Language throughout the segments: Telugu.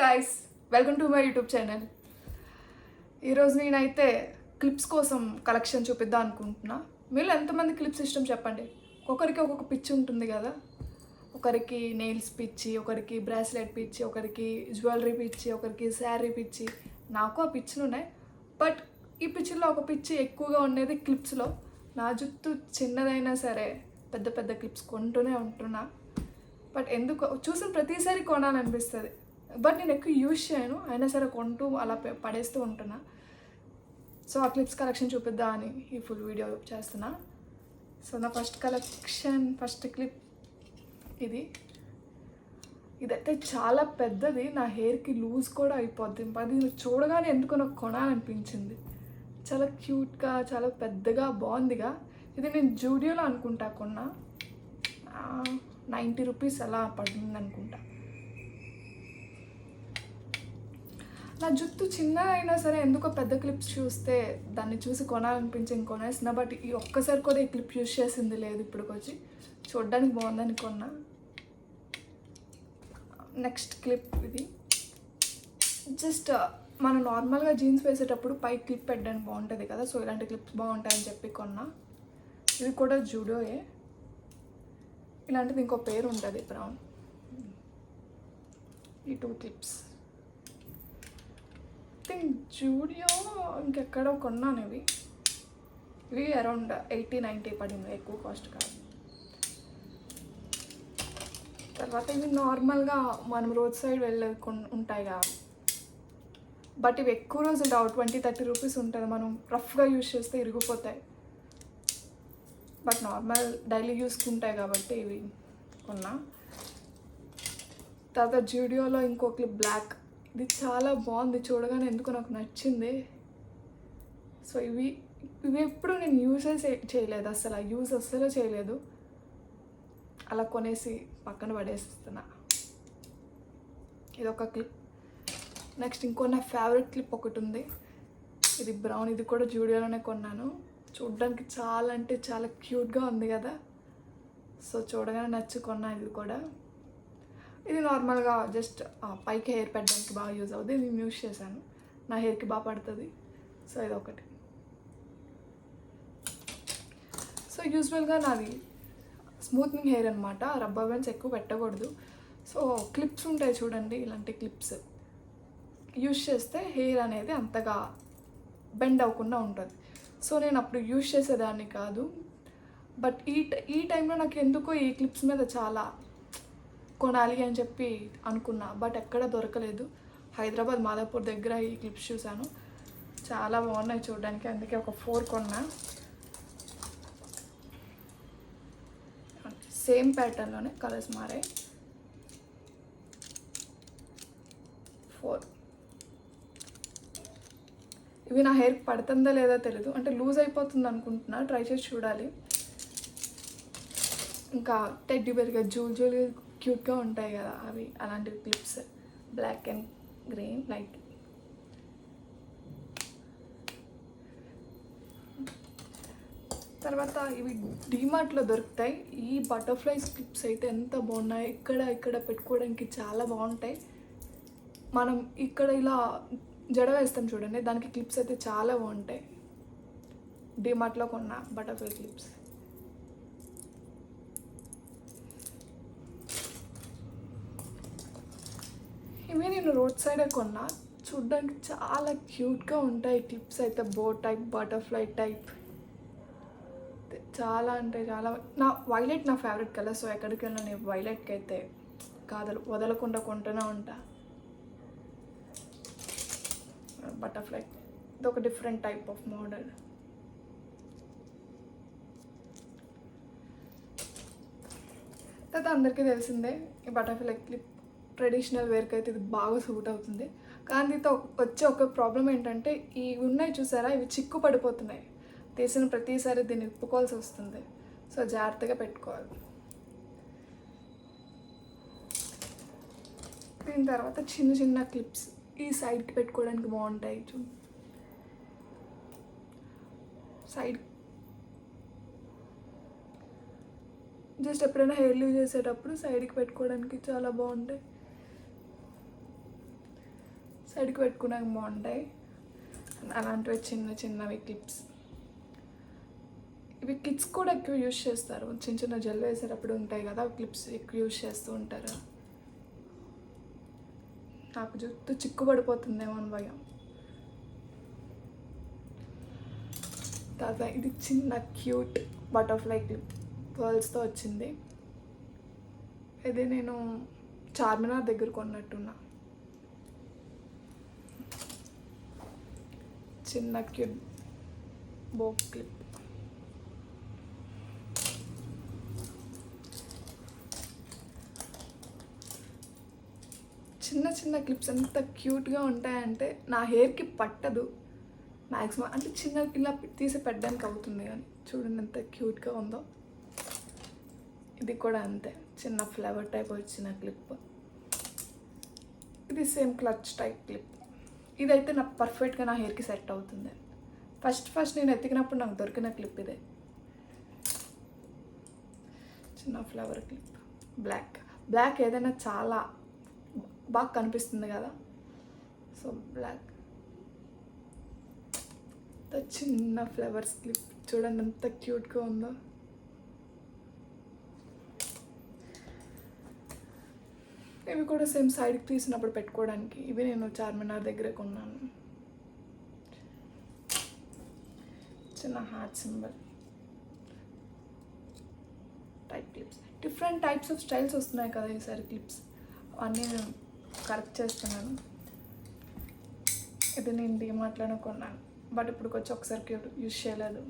Guys, welcome to my YouTube channel. ఈరోజు నేనైతే క్లిప్స్ కోసం కలెక్షన్ చూపిద్దాం అనుకుంటున్నా. మీరు ఎంతమంది క్లిప్స్ ఇష్టం చెప్పండి. ఒకరికి ఒక్కొక్క పిచ్చి ఉంటుంది కదా. ఒకరికి నెయిల్స్ పిచ్చి, ఒకరికి బ్రాస్లెట్ పిచ్చి, ఒకరికి జ్యువెలరీ పిచ్చి, ఒకరికి శారీ పిచ్చి. నాకు ఆ పిచ్చులు ఉన్నాయి. బట్ ఈ పిచ్చిలో ఒక పిచ్చి ఎక్కువగా ఉండేది క్లిప్స్లో. నా జుట్టు చిన్నదైనా సరే పెద్ద పెద్ద క్లిప్స్ కొంటూనే ఉంటున్నా. బట్ ఎందుకు చూసిన ప్రతిసారి కొనాలనిపిస్తుంది. బట్ నేను ఎక్కువ యూజ్ చేయను, అయినా సరే కొంటూ అలా పడేస్తూ ఉంటున్నా. సో ఆ క్లిప్స్ కలెక్షన్ చూపిద్దాం అని ఈ ఫుల్ వీడియో చేస్తున్నా. సో నా ఫస్ట్ క్లిప్ ఇదైతే చాలా పెద్దది. నా హెయిర్కి లూజ్ కూడా అయిపోద్ది. అది చూడగానే ఎందుకు నాకు కొనాలనిపించింది. చాలా క్యూట్గా, చాలా పెద్దగా, బాగుందిగా. ఇది నేను జూడియోలో అనుకుంటా కొన్నా. 90 రూపీస్ అలా పడుతుంది అనుకుంటా. నా జుట్టు చిన్నగా అయినా సరే ఎందుకో పెద్ద క్లిప్స్ చూస్తే దాన్ని చూసి కొనాలనిపించి కొనేసిన. బట్ ఈ ఒక్కసారి కూడా ఈ క్లిప్ యూజ్ చేసింది లేదు ఇప్పటికొచ్చి. చూడ్డానికి బాగుందని కొన్నా. నెక్స్ట్ క్లిప్ ఇది. జస్ట్ మనం నార్మల్గా జీన్స్ వేసేటప్పుడు పై క్లిప్ పెట్టడానికి బాగుంటుంది కదా. సో ఇలాంటి క్లిప్స్ బాగుంటాయని చెప్పి కొన్నా. ఇది కూడా జూడియోయే. ఇలాంటిది ఇంకో పేరు ఉంటుంది, బ్రౌన్. ఈ 2 క్లిప్స్ థింక్ జూడియో ఇంకెక్కడో కొన్నాను. ఇవి అరౌండ్ 80-90 పడింది, ఎక్కువ కాస్ట్ కాదు. తర్వాత ఇవి నార్మల్గా మనం రోడ్ సైడ్ వెళ్ళే ఉంటాయి కదా. బట్ ఇవి ఎక్కువ రోజులు రావు, 20-30 రూపీస్ ఉంటుంది. మనం రఫ్గా యూజ్ చేస్తే ఇరిగిపోతాయి. బట్ నార్మల్ డైలీ యూస్కుంటాయి కాబట్టి ఇవి కొన్నా. తర్వాత జూడియోలో ఇంకో క్లిప్ బ్లాక్. ఇది చాలా బాగుంది, చూడగానే ఎందుకు నాకు నచ్చింది. సో ఇవి ఎప్పుడు నేను యూజే చేయలేదు, అస్సలు చేయలేదు. అలా కొనేసి పక్కన పడేస్తున్నా. ఇది ఒక క్లిప్. నెక్స్ట్ ఇంకో నా ఫేవరెట్ క్లిప్ ఒకటి ఉంది. ఇది బ్రౌన్. ఇది కూడా జూడియోలోనే కొన్నాను. చూడడానికి చాలా అంటే చాలా క్యూట్గా ఉంది కదా. సో చూడగానే నచ్చుకున్నా. ఇది కూడా ఇది నార్మల్గా జస్ట్ పైకి హెయిర్ పెట్టడానికి బాగా యూజ్ అవుతుంది. నేను యూజ్ చేశాను, నా హెయిర్కి బాగా పడుతుంది. సో ఇది ఒకటి. సో యూజువల్గా నాది స్మూత్నింగ్ హెయిర్ అనమాట. రబ్బర్ బ్యాండ్స్ ఎక్కువ పెట్టకూడదు. సో క్లిప్స్ ఉంటాయి చూడండి, ఇలాంటి క్లిప్స్ యూజ్ చేస్తే హెయిర్ అనేది అంతగా బెండ్ అవ్వకుండా ఉంటుంది. సో నేను అప్పుడు యూజ్ చేసేదాన్ని కాదు. బట్ ఈ టైంలో నాకు ఎందుకో ఈ క్లిప్స్ మీద చాలా కొనాలి అని చెప్పి అనుకున్నా. బట్ ఎక్కడ దొరకలేదు. హైదరాబాద్ మాదాపూర్ దగ్గర ఈ క్లిప్స్ చూశాను, చాలా బాగున్నాయి చూడడానికి. అందుకే ఒక 4 కొన్నా. సేమ్ ప్యాటర్న్లోనే కలర్స్ మారాయి. 4 ఇవి నా హెయిర్కి పడుతుందా లేదా తెలీదు, అంటే లూజ్ అయిపోతుంది అనుకుంటున్నా. ట్రై చేసి చూడాలి. ఇంకా టెడ్డీ బేర్గా జూల్ క్యూట్గా ఉంటాయి కదా, అవి అలాంటి clips. Black and green light. తర్వాత ఇవి డీమార్ట్లో దొరుకుతాయి. ఈ బటర్ఫ్లైస్ క్లిప్స్ అయితే ఎంత బాగున్నాయి. ఇక్కడ పెట్టుకోవడానికి చాలా బాగుంటాయి. మనం ఇక్కడ ఇలా జడ వేస్తాం చూడండి, దానికి క్లిప్స్ అయితే చాలా బాగుంటాయి. డీమార్ట్లో కొన్న బటర్ఫ్లై క్లిప్స్. ఇవి నేను రోడ్ సైడే కొన్నా. చూడ్డానికి చాలా క్యూట్గా ఉంటాయి క్లిప్స్ అయితే. బో టైప్, బటర్ఫ్లై టైప్, చాలా అంటే చాలా. వైలెట్ నా ఫేవరెట్ కలర్. సో ఎక్కడికి వెళ్ళినా నేను వైలెట్కి అయితే వదలకుండా కొంటూనే ఉంటా. బటర్ఫ్లై ఇది ఒక డిఫరెంట్ టైప్ ఆఫ్ మోడల్. తర్వాత అందరికీ తెలిసిందే ఈ బటర్ఫ్లై క్లిప్ ట్రెడిషనల్ వేర్కి అయితే ఇది బాగా సూట్ అవుతుంది. కానీ దీంతో వచ్చే ఒక ప్రాబ్లం ఏంటంటే, ఈ ఉన్నాయి చూసారా, ఇవి చిక్కు పడిపోతున్నాయి. తీసిన ప్రతిసారి దీన్ని ఇప్పుకోవాల్సి వస్తుంది. సో జాగ్రత్తగా పెట్టుకోవాలి. దీని తర్వాత చిన్న క్లిప్స్ ఈ సైడ్కి పెట్టుకోవడానికి బాగుంటాయి. సైడ్ జస్ట్ ఎప్పుడైనా హెయిర్ లీవ్ చేసేటప్పుడు సైడ్కి పెట్టుకోవడానికి చాలా బాగుంటాయి. సైడ్కి పెట్టుకున్నాక బాగుంటాయి. అలాంటివి చిన్న చిన్నవి క్లిప్స్. ఇవి కిడ్స్ కూడా ఎక్కువ యూజ్ చేస్తారు. చిన్న చిన్న జెల్ వేసేటప్పుడు ఉంటాయి కదా, క్లిప్స్ ఎక్కువ యూజ్ చేస్తూ ఉంటారు. నాకు జుట్టు చిక్కు పడిపోతుందేమో అని భయం. తర్వాత ఇది చిన్న క్యూట్ బటర్ఫ్లై క్లిప్ పర్ల్స్తో వచ్చింది. ఇది నేను చార్మినార్ దగ్గర కొన్నట్టున్నా. చిన్న క్యూట్ బో క్లిప్. చిన్న చిన్న క్లిప్స్ ఎంత క్యూట్గా ఉంటాయంటే నా హెయిర్కి పట్టదు మ్యాక్సిమం. అంటే చిన్న ఇలా తీసి పెట్టడానికి అవుతుంది, కానీ చూడండి ఎంత క్యూట్గా ఉందో. ఇది కూడా అంతే, చిన్న ఫ్లవర్ టైప్ వచ్చిన క్లిప్. ఇది సేమ్ క్లచ్ టైప్ క్లిప్. ఇదైతే నాకు పర్ఫెక్ట్గా నా హెయిర్కి సెట్ అవుతుంది. ఫస్ట్ నేను ఎత్తికినప్పుడు నాకు దొరికిన క్లిప్ ఇదే. చిన్న ఫ్లవర్ క్లిప్. బ్లాక్ ఏదైనా చాలా బాగా కనిపిస్తుంది కదా, సో బ్లాక్. చిన్న ఫ్లవర్స్ క్లిప్ చూడండి ఎంత క్యూట్గా ఉందో. ఇవి కూడా సేమ్ సైడ్కి తీసినప్పుడు పెట్టుకోవడానికి. ఇవి నేను చార్మినార్ దగ్గర కొన్నాను. చిన్న heart symbol type clips. Different types of styles వస్తున్నాయి కదా ఈసారి క్లిప్స్, అన్నీ నేను కరెక్ట్ చేస్తున్నాను. ఇది నేను డీమార్ట్లోనే కొన్నాను, బట్ ఇప్పుడు వచ్చి ఒకసారికి యూజ్ చేయలేదు.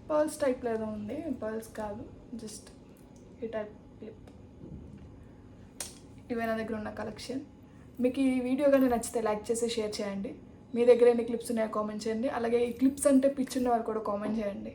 పర్ల్స్ టైప్లో ఏదో ఉంది, పర్ల్స్ కాదు, జస్ట్ ఈ టైప్ క్లిప్. ఇవే నా దగ్గర ఉన్న కలెక్షన్. మీకు ఈ వీడియో కానీ నచ్చితే లైక్ చేసి షేర్ చేయండి. మీ దగ్గర ఎన్ని క్లిప్స్ ఉన్నాయో కామెంట్ చేయండి. అలాగే ఈ క్లిప్స్ అంటే పిచ్చున్న వారు కూడా కామెంట్ చేయండి.